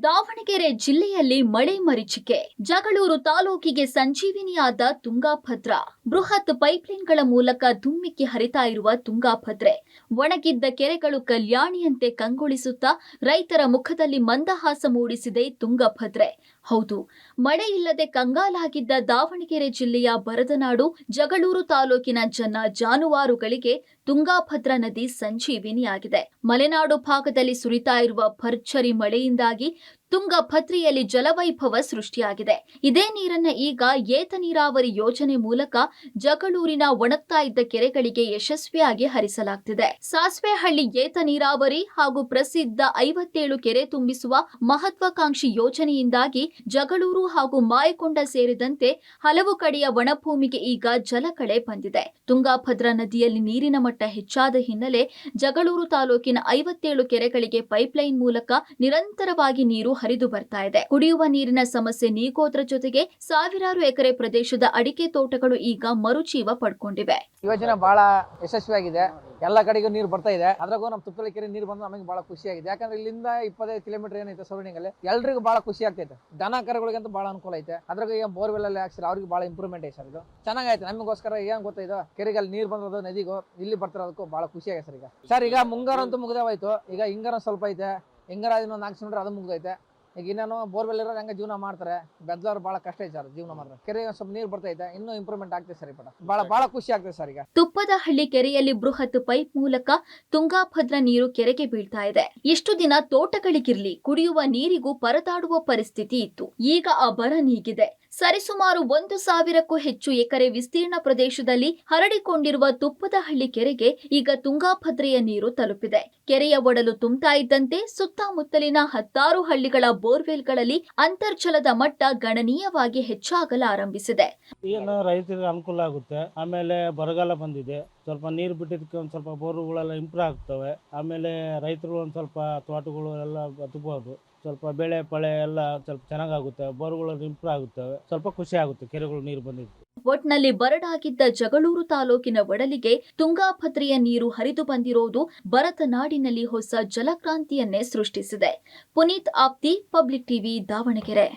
ದಾವಣಗೆರೆ ಜಿಲ್ಲೆಯಲ್ಲಿ ಮಳೆ ಮರೀಚಿಕೆ. ಜಗಳೂರು ತಾಲೂಕಿಗೆ ಸಂಜೀವಿನಿಯಾದ ತುಂಗಾಭದ್ರಾ. ಬೃಹತ್ ಪೈಪ್ಲೈನ್ಗಳ ಮೂಲಕ ಧುಮ್ಮಿಕ್ಕಿ ಹರಿತಾ ಇರುವ ತುಂಗಾಭದ್ರೆ. ಒಣಗಿದ್ದ ಕೆರೆಗಳು ಕಲ್ಯಾಣಿಯಂತೆ ಕಂಗೊಳಿಸುತ್ತಾ ರೈತರ ಮುಖದಲ್ಲಿ ಮಂದಹಾಸ ಮೂಡಿಸಿದೆ ತುಂಗಭದ್ರೆ. ಹೌದು, ಮಳೆ ಇಲ್ಲದೆ ಕಂಗಾಲಾಗಿದ್ದ ದಾವಣಗೆರೆ ಜಿಲ್ಲೆಯ ಬರದನಾಡು ಜಗಳೂರು ತಾಲೂಕಿನ ಜನ ಜಾನುವಾರುಗಳಿಗೆ ತುಂಗಾಭದ್ರಾ ನದಿ ಸಂಜೀವಿನಿಯಾಗಿದೆ. ಮಲೆನಾಡು ಭಾಗದಲ್ಲಿ ಸುರಿತಾ ಇರುವ ಭರ್ಜರಿ ಮಳೆಯಿಂದಾಗಿ ತುಂಗಭದ್ರೆಯಲ್ಲಿ ಜಲವೈಭವ ಸೃಷ್ಟಿಯಾಗಿದೆ. ಇದೇ ನೀರನ್ನ ಈಗ ಏತ ನೀರಾವರಿ ಯೋಜನೆ ಮೂಲಕ ಜಗಳೂರಿನ ಒಣಗ್ತಾ ಇದ್ದ ಕೆರೆಗಳಿಗೆ ಯಶಸ್ವಿಯಾಗಿ ಹರಿಸಲಾಗುತ್ತಿದೆ. ಸಾಸ್ವೆಹಳ್ಳಿ ಏತ ನೀರಾವರಿ ಹಾಗೂ ಪ್ರಸಿದ್ಧ 57 ಕೆರೆ ತುಂಬಿಸುವ ಮಹತ್ವಾಕಾಂಕ್ಷಿ ಯೋಜನೆಯಿಂದಾಗಿ ಜಗಳೂರು ಹಾಗೂ ಮಾಯಕೊಂಡ ಸೇರಿದಂತೆ ಹಲವು ಕಡೆಯ ಒಣಭೂಮಿಗೆ ಈಗ ಜಲಕಳೆ ಬಂದಿದೆ. ತುಂಗಭದ್ರಾ ನದಿಯಲ್ಲಿ ನೀರಿನ ಮಟ್ಟ ಹೆಚ್ಚಾದ ಹಿನ್ನೆಲೆ ಜಗಳೂರು ತಾಲೂಕಿನ 57 ಕೆರೆಗಳಿಗೆ ಪೈಪ್ಲೈನ್ ಮೂಲಕ ನಿರಂತರವಾಗಿ ನೀರು ಹರಿದು ಬರ್ತಾ ಇದೆ. ಕುಡಿಯುವ ನೀರಿನ ಸಮಸ್ಯೆ ನೀಗೋದ್ರ ಜೊತೆಗೆ ಸಾವಿರಾರು ಎಕರೆ ಪ್ರದೇಶದ ಅಡಿಕೆ ತೋಟಗಳು ಈಗ ಮರುಜೀವ ಪಡ್ಕೊಂಡಿವೆ. ಯೋಜನೆ ಬಹಳ ಯಶಸ್ವಿಯಾಗಿದೆ. ಎಲ್ಲ ಕಡೆಗೂ ನೀರು ಬರ್ತಾ ಇದೆ. ಅದ್ರಾಗೂ ನಮ್ಮ ತುಪ್ಪಳಿ ಕೆರೆ ನೀರು ಬಂದು ನಮಗೆ ಬಹಳ ಖುಷಿ ಆಗಿದೆ. ಯಾಕಂದ್ರೆ ಇಲ್ಲಿಂದ 25 ಕಿಲೋಮೀಟರ್ ಏನೈತೆ ಸರೌಂಡಿಂಗ್ ಅಲ್ಲಿ ಎಲ್ರಿಗೂ ಬಹಳ ಖುಷಿ ಆಗ್ತೈತೆ. ದನ ಕರುಗಳಿಗಂತೂ ಬಹಳ ಅನುಕೂಲ ಐತೆ. ಅದ್ರಾಗ ಈಗ ಬೋರ್ವೆಲ್ ಅಲ್ಲಿ ಹಾಕ್ಸಿರ ಅವ್ರಿಗೆ ಬಹಳ ಇಂಪ್ರೂವ್ಮೆಂಟ್ ಐತೆ ಸರ್. ಇದು ಚೆನ್ನಾಗೈತೆ. ನಮಗೋಸ್ಕರ ಏನ್ ಗೊತ್ತಾಯ್ತು, ಕೆರೆಗಲ್ಲಿ ನೀರು ಬಂದದು ನದಿಗೂ ಇಲ್ಲಿ ಬರ್ತಿರೋದಕ್ಕೂ ಬಹಳ ಖುಷಿ ಆಗಿದೆ ಸರ್. ಈಗ ಮುಂಗಾರ ಅಂತೂ ಮುಗ್ದೇವಾಯ್ತು. ಈಗ ಹಿಂಗಾರ ಸ್ವಲ್ಪ ಐತೆ. ಹಿಂಗಾರ ಇನ್ನೊಂದು 4 ಸಿಲಿಂಡರ್ ಅದು ಮುಗ್ದೈತೆ. ಈಗ ಇನ್ನೇನು ಬೋರ್ವೆಲ್ ಇರೋರು ಹೆಂಗ ಜೀವನ ಮಾಡ್ತಾರೆ, ಬೆದ್ಲವ್ರು ಬಹಳ ಕಷ್ಟ ಐತೆ ಸರ್ ಜೀವನ ಮಾಡಿದ್ರೆ. ಕೆರೆ ಸ್ವಲ್ಪ ನೀರು ಬರ್ತೈತೆ, ಇನ್ನೂ ಇಂಪ್ರೂವ್ಮೆಂಟ್ ಆಗ್ತದೆ ಸರ್. ಬಹಳ ಖುಷಿ ಆಗ್ತದೆ ಸರ್. ಈಗ ತುಪ್ಪದಹಳ್ಳಿ ಕೆರೆಯಲ್ಲಿ ಬೃಹತ್ ಪೈಪ್ ಮೂಲಕ ತುಂಗಾಭದ್ರಾ ನೀರು ಕೆರೆಗೆ ಬೀಳ್ತಾ ಇದೆ. ಇಷ್ಟು ದಿನ ತೋಟಗಳಿಗಿರ್ಲಿ ಕುಡಿಯುವ ನೀರಿಗೂ ಪರದಾಡುವ ಪರಿಸ್ಥಿತಿ ಇತ್ತು. ಈಗ ಆ ಬರ ನೀಗಿದೆ. ಸರಿಸುಮಾರು 1,000ಕ್ಕೂ ಹೆಚ್ಚು ಎಕರೆ ವಿಸ್ತೀರ್ಣ ಪ್ರದೇಶದಲ್ಲಿ ಹರಡಿಕೊಂಡಿರುವ ತುಪ್ಪದಹಳ್ಳಿ ಕೆರೆಗೆ ಈಗ ತುಂಗಾಭದ್ರೆಯ ನೀರು ತಲುಪಿದೆ. ಕೆರೆಯ ಒಡಲು ತುಂಬ್ತಾ ಇದ್ದಂತೆ ಸುತ್ತಮುತ್ತಲಿನ 10 ಹಳ್ಳಿಗಳ ಬೋರ್ವೆಲ್ಗಳಲ್ಲಿ ಅಂತರ್ಜಲದ ಮಟ್ಟ ಗಣನೀಯವಾಗಿ ಹೆಚ್ಚಾಗಲಾರಂಭಿಸಿದೆ. ಏನು ರೈತರಿಗೆ ಅನುಕೂಲ ಆಗುತ್ತೆ. ಆಮೇಲೆ ಬರಗಾಲ ಬಂದಿದೆ, ಸ್ವಲ್ಪ ನೀರು ಬಿಟ್ಟಿದ್ದಕ್ಕೆ ಒಂದು ಸ್ವಲ್ಪ ಬೋರುಗಳೆಲ್ಲ ಇಂಪ್ರೂವ್ ಆಗ್ತವೆ. ಆಮೇಲೆ ರೈತರು ಒಂದು ಸ್ವಲ್ಪ ತೋಟಗಳು ಎಲ್ಲ ಬದುಕಬಹುದು. ಸ್ವಲ್ಪ ಬೆಳೆ ಪಳೆ ಎಲ್ಲ ಸ್ವಲ್ಪ ಚೆನ್ನಾಗುತ್ತೆ. ಬೋರುಗಳು ಇಂಪ್ರೂವ್ ಆಗುತ್ತವೆ. ಸ್ವಲ್ಪ ಖುಷಿ ಆಗುತ್ತೆ ಕೆರೆಗಳು ನೀರು ಬಂದಿದ್ದು. ಒಟ್ನಲ್ಲಿ ಬರಡಾಗಿದ್ದ ಜಗಳೂರು ತಾಲೂಕಿನ ಒಡಲಿಗೆ ತುಂಗಾಭದ್ರೆಯ ನೀರು ಹರಿದು ಬಂದಿರೋದು ಭರತ ನಾಡಿನಲ್ಲಿ ಹೊಸ ಜಲಕ್ರಾಂತಿಯನ್ನೇ ಸೃಷ್ಟಿಸಿದೆ. Puneeth Apti, public TV, Davanagere.